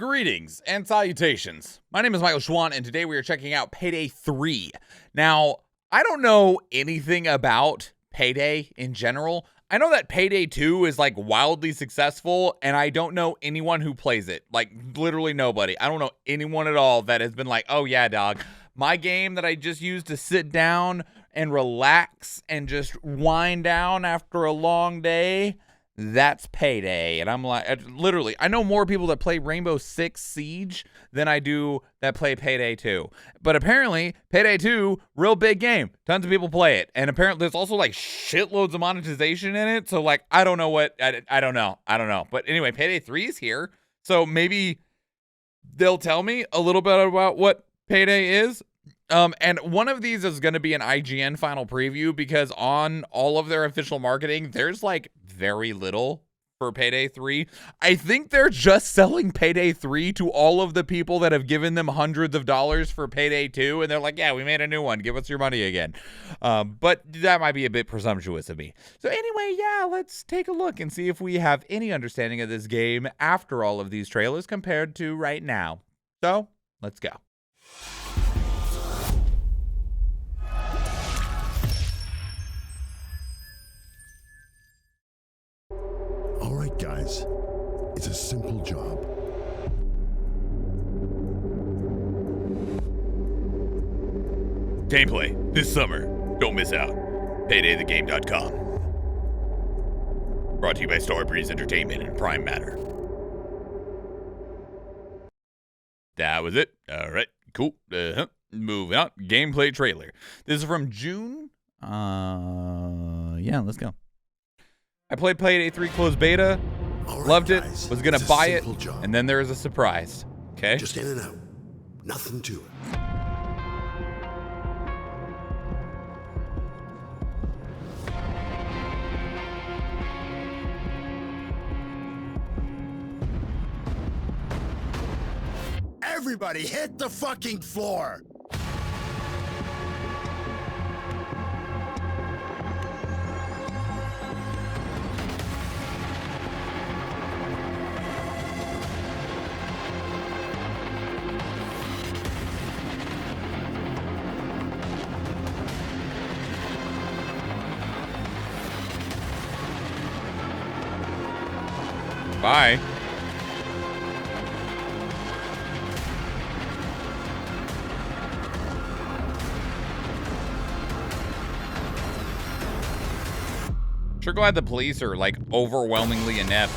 Greetings and salutations. My name is Schwahn, and today we are checking out Payday 3. Now, I don't know anything about Payday in general. I know that Payday 2 is like wildly successful, and I don't know anyone who plays it. Like, literally nobody. I don't know anyone at all that has been like, oh yeah, dog, my game that I just used to sit down and relax and just wind down after a long day, that's Payday. And I'm like, literally, I know more people that play Rainbow Six Siege than I do that play Payday 2. But apparently, Payday 2, real big game. Tons of people play it. And apparently, there's also like shitloads of monetization in it. So like, I don't know what, I don't know. But anyway, Payday 3 is here. So maybe they'll tell me a little bit about what Payday is. And one of these is going to be an IGN final preview, because on all of their official marketing, there's like very little for Payday 3. I think they're just selling Payday 3 to all of the people that have given them hundreds of dollars for Payday 2. And they're like, yeah, we made a new one. Give us your money again. But that might be a bit presumptuous of me. So anyway, yeah, let's take a look and see if we have any understanding of this game after all of these trailers compared to right now. So let's go. All right, guys, it's a simple job. Gameplay this summer. Don't miss out. PaydayTheGame.com. Brought to you by Starbreeze Entertainment and Prime Matter. That was it. All right, cool. Moving on. Gameplay trailer. This is from June. Yeah, let's go. I played Payday 3 closed beta, loved it, was gonna buy it, and then there was a surprise. Okay. Just in and out. Nothing to it. Everybody hit the fucking floor! Bye. Sure glad the police are like overwhelmingly inept.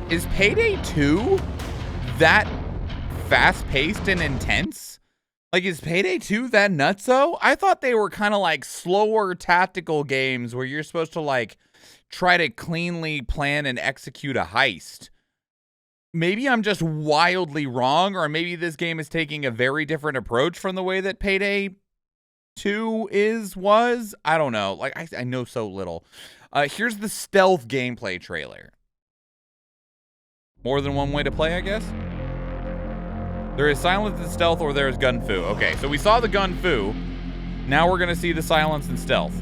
Is Payday 2 that fast-paced and intense? Like, is Payday 2 that nutso? I thought they were kind of like slower tactical games where you're supposed to like try to cleanly plan and execute a heist. Maybe I'm just wildly wrong, or maybe this game is taking a very different approach from the way that Payday 2 was. I don't know. Like, I know so little. Here's the stealth gameplay trailer. More than one way to play, I guess? There is silence and stealth, or there is gun fu. Okay, so we saw the gun fu. Now we're going to see the silence and stealth.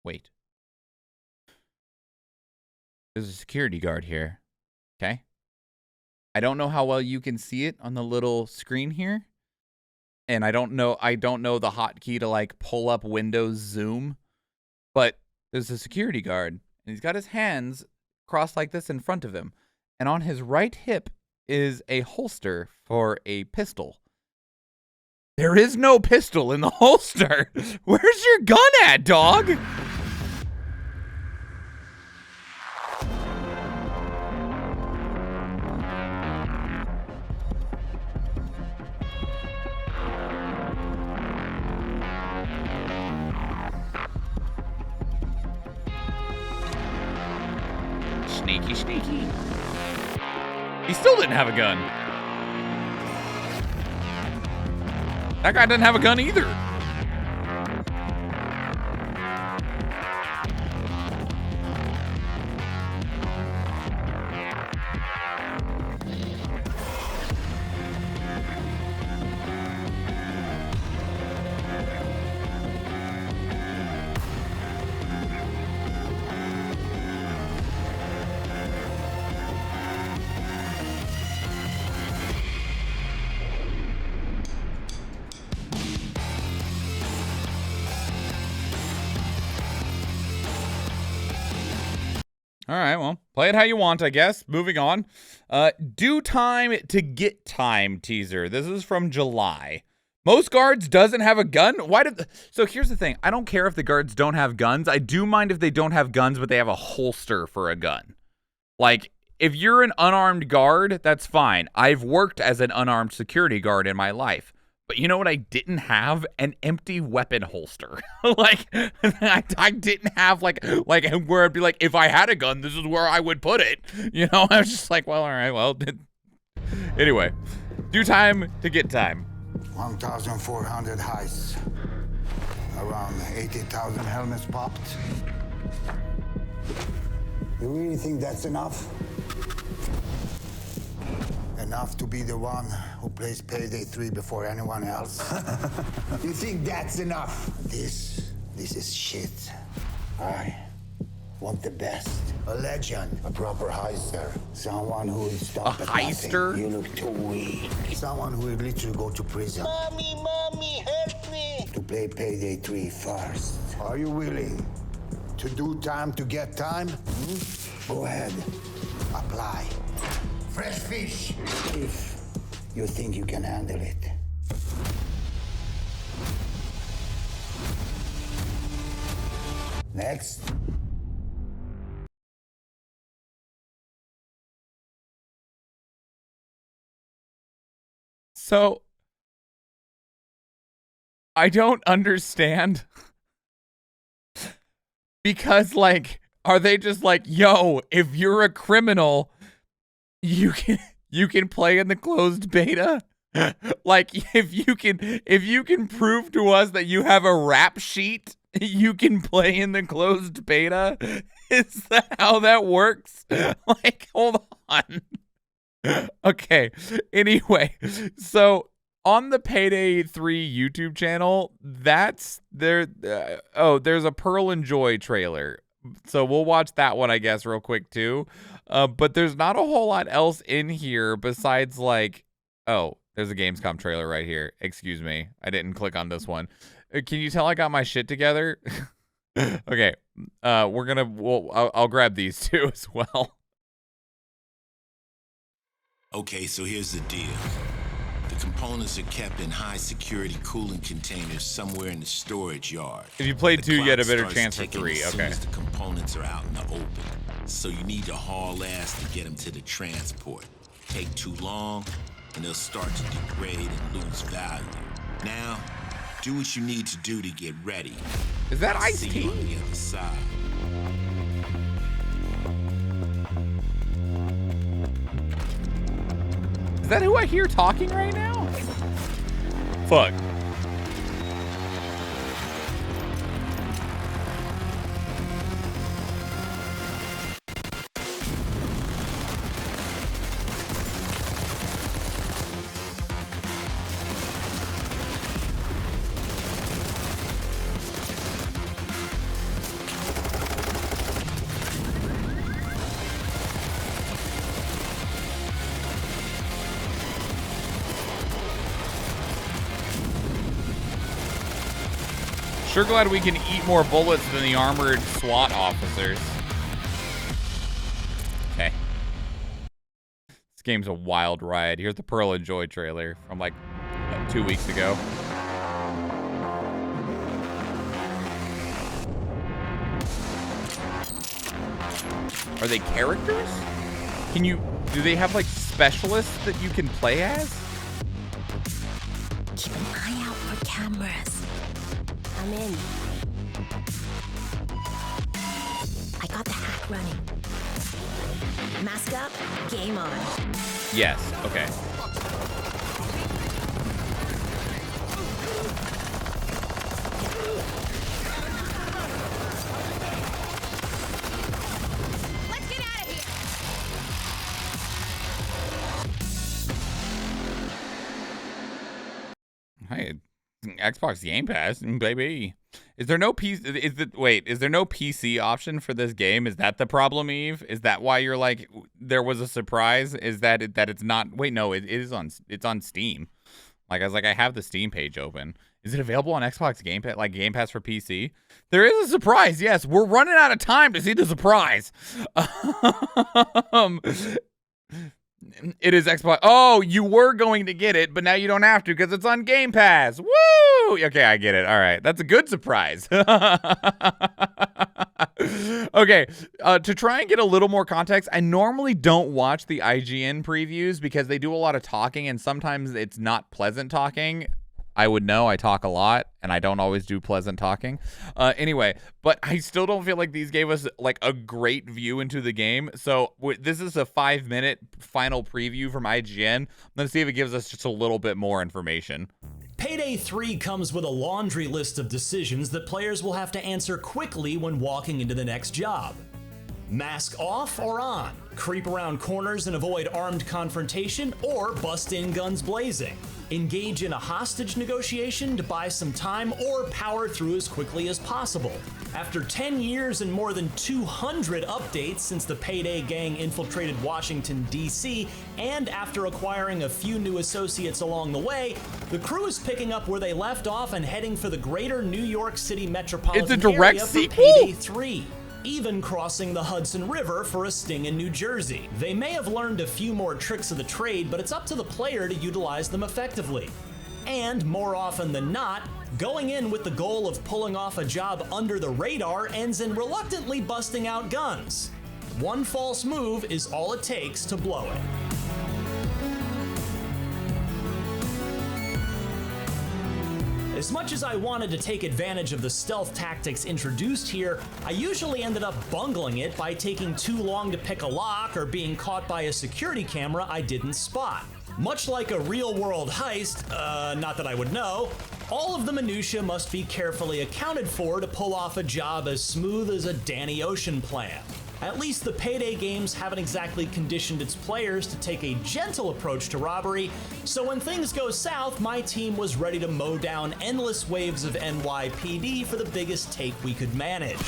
Wait. There's a security guard here. Okay. I don't know how well you can see it on the little screen here. And I don't know the hotkey to like pull up Windows Zoom. But there's a security guard, and he's got his hands crossed like this in front of him. And on his right hip is a holster for a pistol. There is no pistol in the holster. Where's your gun at, dog? Sneaky, sneaky. He still didn't have a gun. That guy doesn't have a gun either. All right, well, play it how you want, I guess. Moving on. Due time to get time teaser. This is from July. Most guards doesn't have a gun? Why did... So here's the thing. I don't care if the guards don't have guns. I do mind if they don't have guns, but they have a holster for a gun. Like, if you're an unarmed guard, that's fine. I've worked as an unarmed security guard in my life. But you know what I didn't have? An empty weapon holster. Like, I didn't have, like where I'd be like, if I had a gun, this is where I would put it. You know, I was just like, well, all right, well. Anyway, due time to get time. 1,400 heists. Around 80,000 helmets popped. You really think that's enough? Enough to be the one who plays Payday 3 before anyone else? You think that's enough? This is shit. I want the best. A legend. A proper heister. Someone who will stop at heister? nothing. You look too weak. Someone who will literally go to prison. Mommy, help me! To play Payday 3 first. Are you willing to do time to get time? Go ahead. Apply. Fresh fish. If you think you can handle it. Next. So, I don't understand. Because, like, are they just like, yo, if you're a criminal, you can play in the closed beta? Like, if you can prove to us that you have a rap sheet, you can play in the closed beta? Is that how that works? Like, hold on. Okay. Anyway, so on the Payday 3 YouTube channel, that's there. There's a Pearl and Joy trailer. So we'll watch that one, I guess, real quick too. But there's not a whole lot else in here besides like, oh, there's a Gamescom trailer right here. Excuse me. I didn't click on this one. Can you tell I got my shit together? Okay. I'll grab these two as well. Okay, so here's the deal. The components are kept in high security cooling containers somewhere in the storage yard. If you played 2, you had a better clock chance for starts 3. ticking as soon Okay. as the components are out in the open. So you need to haul ass to get them to the transport. Take too long, and they'll start to degrade and lose value. Now, do what you need to do to get ready. Is that I'll see Ice-T? you on the other side. Is that who I hear talking right now? Fuck. Sure glad we can eat more bullets than the armored SWAT officers. Okay. This game's a wild ride. Here's the Pearl and Joy trailer from like 2 weeks ago. Are they characters? Do they have like specialists that you can play as? Keep an eye out for cameras. I'm in. I got the hack clock running. Mask up, game on. Yes, okay. Let's get out of here. Hey, Xbox Game Pass, baby. Is there no is there no PC option for this game? Is that the problem, Eve? Is that why you're like, there was a surprise? Is that it's not? Wait, no, it's on Steam. Like, I was like, I have the Steam page open. Is it available on Xbox Game Pass, like Game Pass for PC? There is a surprise. Yes, we're running out of time to see the surprise. It is Xbox. Oh, you were going to get it, but now you don't have to because it's on Game Pass. Woo! Okay, I get it. All right, that's a good surprise. Okay, to try and get a little more context, I normally don't watch the IGN previews because they do a lot of talking, and sometimes it's not pleasant talking. I would know, I talk a lot, and I don't always do pleasant talking. Anyway, but I still don't feel like these gave us like a great view into the game. So this is a 5-minute final preview from IGN. Let's see if it gives us just a little bit more information. Payday 3 comes with a laundry list of decisions that players will have to answer quickly when walking into the next job. Mask off or on? Creep around corners and avoid armed confrontation, or bust in guns blazing? Engage in a hostage negotiation to buy some time, or power through as quickly as possible? After 10 years and more than 200 updates since the Payday gang infiltrated Washington, D.C., and after acquiring a few new associates along the way, the crew is picking up where they left off and heading for the greater New York City metropolitan It's a direct area for sequel? Payday 3. Even crossing the Hudson River for a sting in New Jersey. They may have learned a few more tricks of the trade, but it's up to the player to utilize them effectively. And more often than not, going in with the goal of pulling off a job under the radar ends in reluctantly busting out guns. One false move is all it takes to blow it. As much as I wanted to take advantage of the stealth tactics introduced here, I usually ended up bungling it by taking too long to pick a lock or being caught by a security camera I didn't spot. Much like a real-world heist, not that I would know, all of the minutiae must be carefully accounted for to pull off a job as smooth as a Danny Ocean plan. At least the Payday games haven't exactly conditioned its players to take a gentle approach to robbery, so when things go south, my team was ready to mow down endless waves of NYPD for the biggest take we could manage.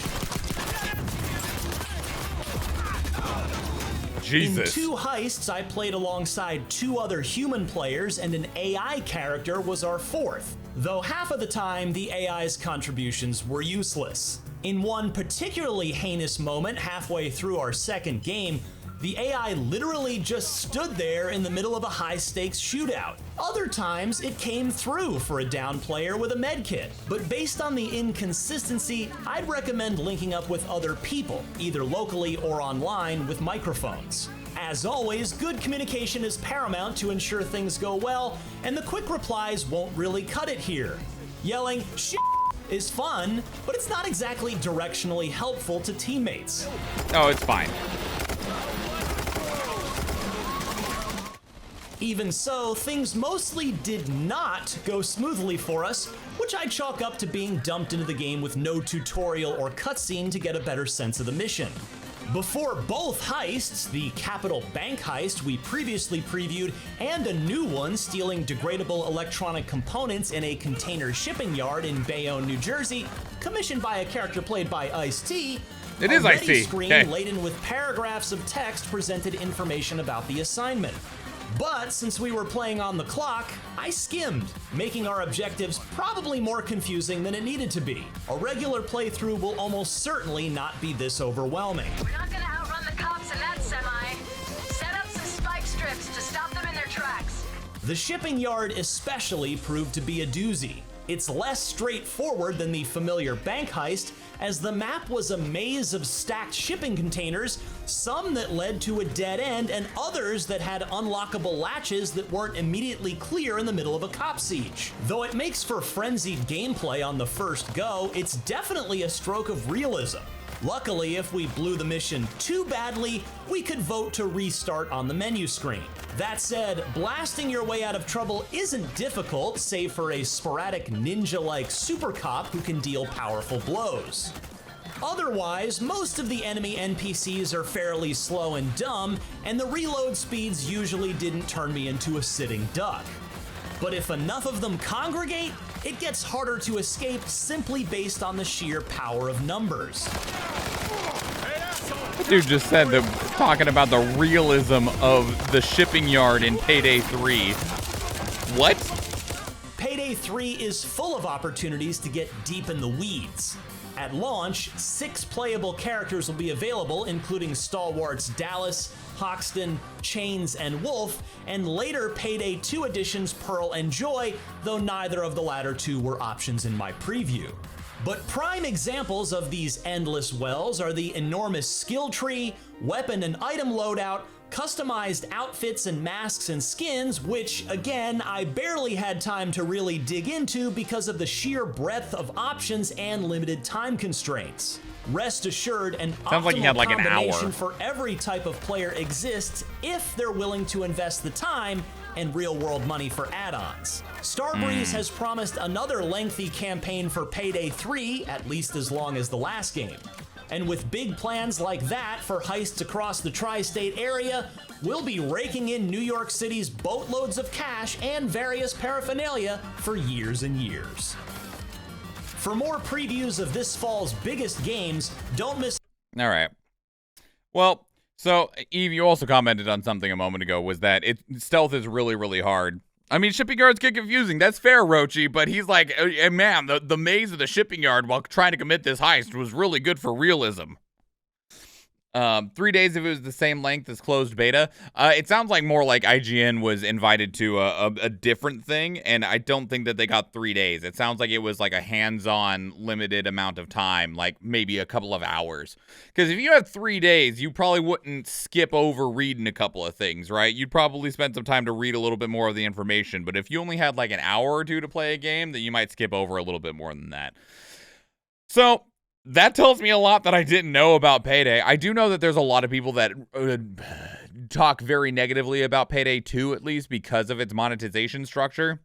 Jesus. In 2 heists, I played alongside 2 other human players, and an AI character was our 4th, though half of the time the AI's contributions were useless. In one particularly heinous moment halfway through our 2nd game, the AI literally just stood there in the middle of a high-stakes shootout. Other times, it came through for a down player with a medkit. But based on the inconsistency, I'd recommend linking up with other people, either locally or online, with microphones. As always, good communication is paramount to ensure things go well, and the quick replies won't really cut it here. Yelling, "Shit!" is fun, but it's not exactly directionally helpful to teammates. Oh, it's fine. Even so, things mostly did not go smoothly for us, which I chalk up to being dumped into the game with no tutorial or cutscene to get a better sense of the mission. Before both heists, the Capital Bank heist we previously previewed, and a new one stealing degradable electronic components in a container shipping yard in Bayonne, New Jersey, commissioned by a character played by Ice-T, It is a ready Ice-T. screen Okay. laden with paragraphs of text presented information about the assignment. But since we were playing on the clock, I skimmed, making our objectives probably more confusing than it needed to be. A regular playthrough will almost certainly not be this overwhelming. We're not gonna outrun the cops in that semi. Set up some spike strips to stop them in their tracks. The shipping yard especially proved to be a doozy. It's less straightforward than the familiar bank heist, as the map was a maze of stacked shipping containers, some that led to a dead end and others that had unlockable latches that weren't immediately clear in the middle of a cop siege. Though it makes for frenzied gameplay on the first go, it's definitely a stroke of realism. Luckily, if we blew the mission too badly, we could vote to restart on the menu screen. That said, blasting your way out of trouble isn't difficult, save for a sporadic ninja-like super cop who can deal powerful blows. Otherwise, most of the enemy NPCs are fairly slow and dumb, and the reload speeds usually didn't turn me into a sitting duck. But if enough of them congregate, it gets harder to escape simply based on the sheer power of numbers. Dude just said that, talking about the realism of the shipping yard in Payday 3. What? Payday 3 is full of opportunities to get deep in the weeds. At launch, 6 playable characters will be available, including stalwarts Dallas, Hoxton, Chains, and Wolf, and later Payday 2 editions Pearl and Joy, though neither of the latter two were options in my preview. But prime examples of these endless wells are the enormous skill tree, weapon and item loadout, customized outfits and masks and skins, which, again, I barely had time to really dig into because of the sheer breadth of options and limited time constraints. Rest assured, an optimal combination for every type of player exists if they're willing to invest the time and real-world money for add-ons. Starbreeze has promised another lengthy campaign for Payday 3, at least as long as the last game. And with big plans like that for heists across the tri-state area, we'll be raking in New York City's boatloads of cash and various paraphernalia for years and years. For more previews of this fall's biggest games, don't miss... All right. Well, so, Eve, you also commented on something a moment ago, was that stealth is really, really hard. I mean, shipping yards get confusing. That's fair, Rochi, but he's like, hey, man, the maze of the shipping yard while trying to commit this heist was really good for realism. 3 days if it was the same length as closed beta. It sounds like more like IGN was invited to a different thing, and I don't think that they got 3 days. It sounds like it was like a hands-on limited amount of time, like maybe a couple of hours. Because if you had 3 days, you probably wouldn't skip over reading a couple of things, right? You'd probably spend some time to read a little bit more of the information, but if you only had like an hour or two to play a game, then you might skip over a little bit more than that. So... that tells me a lot that I didn't know about Payday. I do know that there's a lot of people that talk very negatively about Payday 2, at least because of its monetization structure.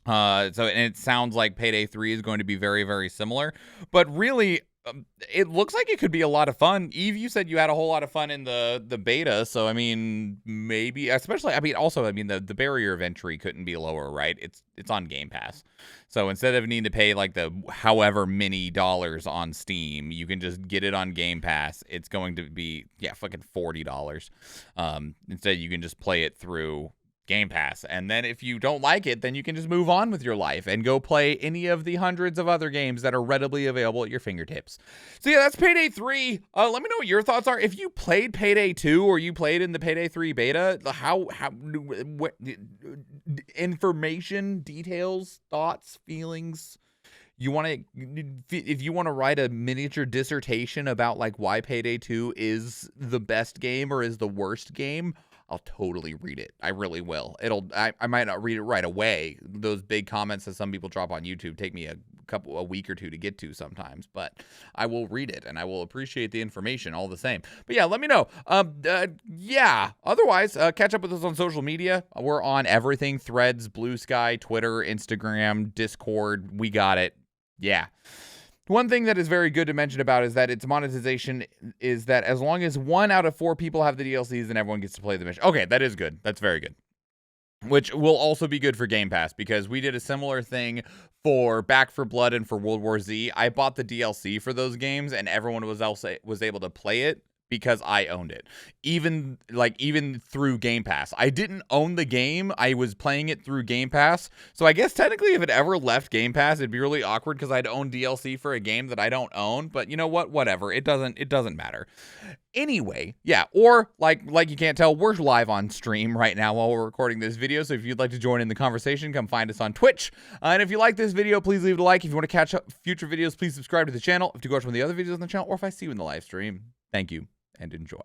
And it sounds like Payday 3 is going to be very, very similar. But really, it looks like it could be a lot of fun. Eve, you said you had a whole lot of fun in the beta, so I mean, maybe, especially, I mean, also, I mean, the barrier of entry couldn't be lower, right? It's on Game Pass. So instead of needing to pay like the however many dollars on Steam, you can just get it on Game Pass. It's going to be, yeah, fucking $40. Instead, you can just play it through Game Pass, and then if you don't like it, then you can just move on with your life and go play any of the hundreds of other games that are readily available at your fingertips. So yeah, that's Payday 3. Let me know what your thoughts are. If you played Payday 2 or you played in the Payday 3 beta, what information, details, thoughts, feelings you want to, if you want to write a miniature dissertation about like why Payday 2 is the best game or is the worst game, I'll totally read it. I really will. I might not read it right away. Those big comments that some people drop on YouTube take me a week or two to get to sometimes, but I will read it and I will appreciate the information all the same. But yeah, let me know. Yeah. Otherwise, catch up with us on social media. We're on everything: Threads, Blue Sky, Twitter, Instagram, Discord. We got it. Yeah. One thing that is very good to mention about is that its monetization is that as long as 1 out of 4 people have the DLCs, then everyone gets to play the mission. Okay, that is good. That's very good. Which will also be good for Game Pass, because we did a similar thing for Back 4 Blood and for World War Z. I bought the DLC for those games, and everyone was able to play it because I owned it. Even through Game Pass. I didn't own the game. I was playing it through Game Pass. So I guess technically if it ever left Game Pass, it'd be really awkward because I'd own DLC for a game that I don't own. But you know what? Whatever. It doesn't matter. Anyway, yeah, or like you can't tell, we're live on stream right now while we're recording this video. So if you'd like to join in the conversation, come find us on Twitch. And if you like this video, please leave it a like. If you want to catch up future videos, please subscribe to the channel. If you go watch one of the other videos on the channel, or if I see you in the live stream, thank you and enjoy.